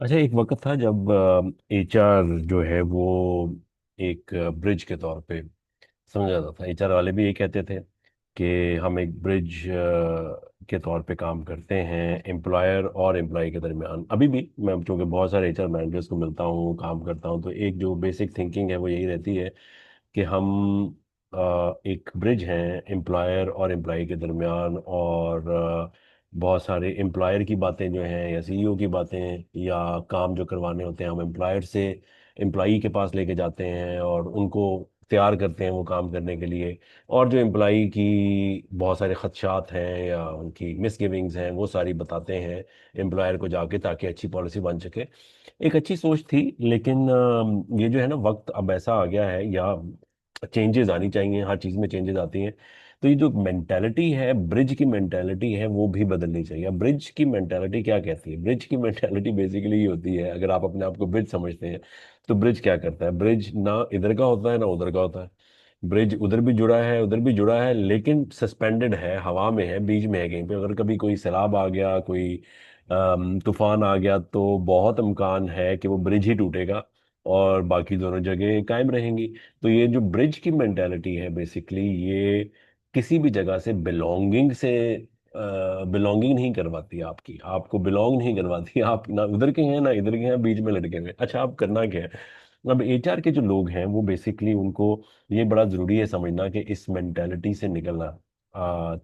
अच्छा, एक वक्त था जब एचआर जो है वो एक ब्रिज के तौर पे समझा जाता था। एचआर वाले भी ये कहते थे कि हम एक ब्रिज के तौर पे काम करते हैं एम्प्लॉयर और एम्प्लॉय के दरमियान। अभी भी मैं चूंकि बहुत सारे एचआर मैनेजर्स को मिलता हूँ, काम करता हूँ, तो एक जो बेसिक थिंकिंग है वो यही रहती है कि हम एक ब्रिज हैं एम्प्लॉयर और एम्प्लॉय के दरमियान। और बहुत सारे एम्प्लॉयर की बातें जो हैं या सीईओ की बातें या काम जो करवाने होते हैं हम एम्प्लॉयर से एम्प्लॉई के पास लेके जाते हैं और उनको तैयार करते हैं वो काम करने के लिए। और जो एम्प्लॉई की बहुत सारे खदशात हैं या उनकी मिसगिविंग्स हैं वो सारी बताते हैं एम्प्लॉयर को जाके, ताकि अच्छी पॉलिसी बन सके। एक अच्छी सोच थी, लेकिन ये जो है ना, वक्त अब ऐसा आ गया है या चेंजेस आनी चाहिए, हर चीज़ में चेंजेस आती हैं। तो ये जो मेंटेलिटी है, ब्रिज की मेंटेलिटी है, वो भी बदलनी चाहिए। अब ब्रिज की मेंटेलिटी क्या कहती है? ब्रिज की मेंटेलिटी बेसिकली ये होती है, अगर आप अपने आप को ब्रिज समझते हैं, तो ब्रिज क्या करता है? ब्रिज ना इधर का होता है ना उधर का होता है। ब्रिज उधर भी जुड़ा है उधर भी जुड़ा है, लेकिन सस्पेंडेड है, हवा में है, बीच में है कहीं पे। अगर कभी कोई सैलाब आ गया, कोई तूफान आ गया, तो बहुत इम्कान है कि वो ब्रिज ही टूटेगा और बाकी दोनों जगह कायम रहेंगी। तो ये जो ब्रिज की मेंटेलिटी है बेसिकली, ये किसी भी जगह से बिलोंगिंग नहीं करवाती। आपकी आपको बिलोंग नहीं करवाती। आप ना उधर के हैं ना इधर के हैं, बीच में लटके हुए। अच्छा, आप करना क्या है? अब एचआर के जो लोग हैं वो बेसिकली उनको ये बड़ा ज़रूरी है समझना कि इस मेंटेलिटी से निकलना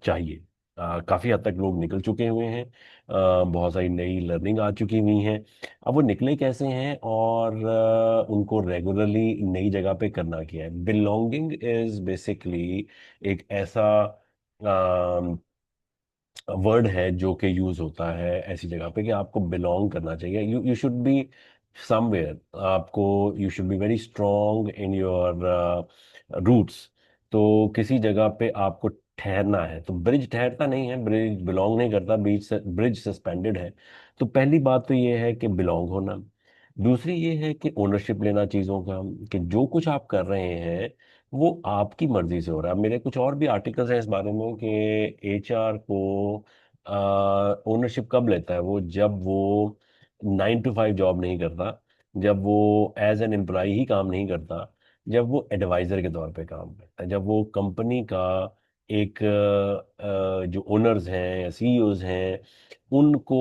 चाहिए। काफ़ी हद तक लोग निकल चुके हुए हैं। बहुत सारी नई लर्निंग आ चुकी हुई हैं। अब वो निकले कैसे हैं और उनको रेगुलरली नई जगह पे करना क्या है? बिलोंगिंग इज बेसिकली एक ऐसा वर्ड है जो कि यूज होता है ऐसी जगह पे कि आपको बिलोंग करना चाहिए। You you should be somewhere. आपको you should be very strong in your roots. तो किसी जगह पे आपको ठहरना है। तो ब्रिज ठहरता नहीं है, ब्रिज बिलोंग नहीं करता, ब्रिज सस्पेंडेड है। तो पहली बात तो ये है कि बिलोंग होना। दूसरी ये है कि ओनरशिप लेना चीज़ों का, कि जो कुछ आप कर रहे हैं वो आपकी मर्जी से हो रहा है। मेरे कुछ और भी आर्टिकल्स हैं इस बारे में कि एचआर को ओनरशिप कब लेता है? वो जब वो 9 to 5 जॉब नहीं करता, जब वो एज एन एम्प्लॉय ही काम नहीं करता, जब वो एडवाइजर के तौर पे काम करता है, जब वो कंपनी का एक जो ओनर्स हैं या सीईओज हैं उनको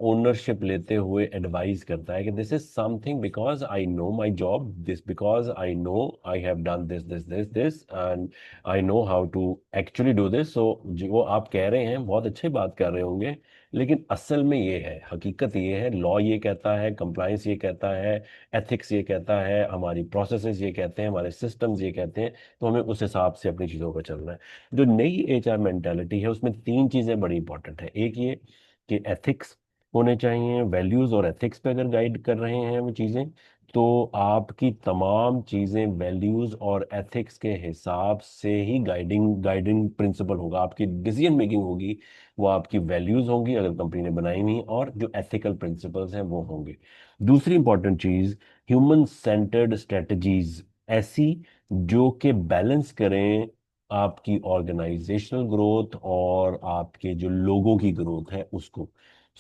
ओनरशिप लेते हुए एडवाइस करता है कि this is something because I know my job, this because I know I have done this this this this and I know how to actually do this. So जो आप कह रहे हैं बहुत अच्छी बात कर रहे होंगे, लेकिन असल में ये है, हकीकत ये है, लॉ ये कहता है, कंप्लायंस ये कहता है, एथिक्स ये कहता है, हमारी प्रोसेसेस ये कहते हैं, हमारे सिस्टम्स ये कहते हैं। तो हमें उस हिसाब से अपनी चीज़ों पर चलना है। जो नई एचआर मेंटालिटी है उसमें तीन चीज़ें बड़ी इंपॉर्टेंट है। एक ये कि एथिक्स होने चाहिए, वैल्यूज और एथिक्स पे अगर गाइड कर रहे हैं वो चीज़ें, तो आपकी तमाम चीज़ें वैल्यूज और एथिक्स के हिसाब से ही गाइडिंग गाइडिंग प्रिंसिपल होगा। आपकी डिसीजन मेकिंग होगी वो आपकी वैल्यूज होंगी अगर कंपनी ने बनाई हुई, और जो एथिकल प्रिंसिपल्स हैं वो होंगे। दूसरी इंपॉर्टेंट चीज़, ह्यूमन सेंटर्ड स्ट्रेटजीज, ऐसी जो कि बैलेंस करें आपकी ऑर्गेनाइजेशनल ग्रोथ और आपके जो लोगों की ग्रोथ है उसको।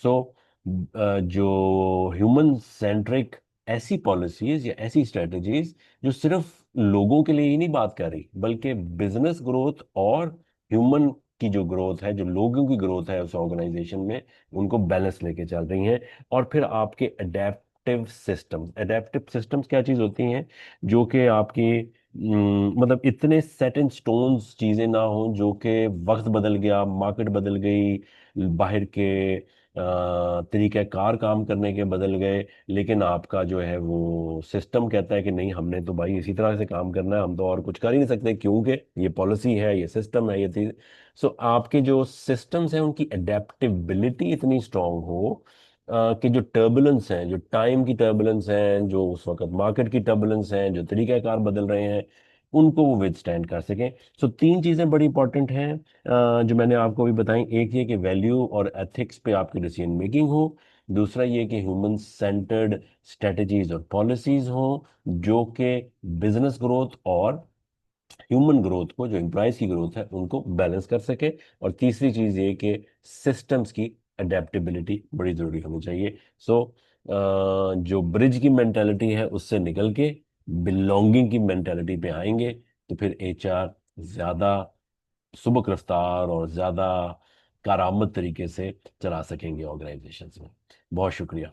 सो जो ह्यूमन सेंट्रिक ऐसी पॉलिसीज या ऐसी स्ट्रेटजीज जो सिर्फ लोगों के लिए ही नहीं बात कर रही, बल्कि बिजनेस ग्रोथ और ह्यूमन की जो ग्रोथ है, जो लोगों की ग्रोथ है उस ऑर्गेनाइजेशन में, उनको बैलेंस लेके चल रही हैं। और फिर आपके एडेप्टिव सिस्टम्स क्या चीज़ होती हैं? जो कि आपकी मतलब इतने सेट इन स्टोन्स चीजें ना हो, जो कि वक्त बदल गया, मार्केट बदल गई, बाहर के तरीके कार काम करने के बदल गए, लेकिन आपका जो है वो सिस्टम कहता है कि नहीं, हमने तो भाई इसी तरह से काम करना है, हम तो और कुछ कर ही नहीं सकते क्योंकि ये पॉलिसी है, ये सिस्टम है, ये चीज। सो आपके जो सिस्टम्स हैं उनकी एडेप्टेबिलिटी इतनी स्ट्रांग हो कि जो टर्बुलेंस हैं, जो टाइम की टर्बुलेंस हैं, जो उस वक्त मार्केट की टर्बुलेंस हैं, जो तरीक़ाकार बदल रहे हैं, उनको वो विदस्टैंड कर सकें। सो तीन चीज़ें बड़ी इंपॉर्टेंट हैं जो मैंने आपको अभी बताई। एक ये कि वैल्यू और एथिक्स पे आपकी डिसीजन मेकिंग हो। दूसरा ये कि ह्यूमन सेंटर्ड स्ट्रेटजीज और पॉलिसीज हो जो कि बिजनेस ग्रोथ और ह्यूमन ग्रोथ को, जो एम्प्लॉयज की ग्रोथ है, उनको बैलेंस कर सके। और तीसरी चीज ये कि सिस्टम्स की अडेप्टेबिलिटी बड़ी जरूरी होनी चाहिए। सो जो ब्रिज की मेंटेलिटी है उससे निकल के बिलोंगिंग की मेंटेलिटी पे आएंगे, तो फिर एचआर ज्यादा सुबक रफ्तार और ज्यादा कारामद तरीके से चला सकेंगे ऑर्गेनाइजेशंस में। बहुत शुक्रिया।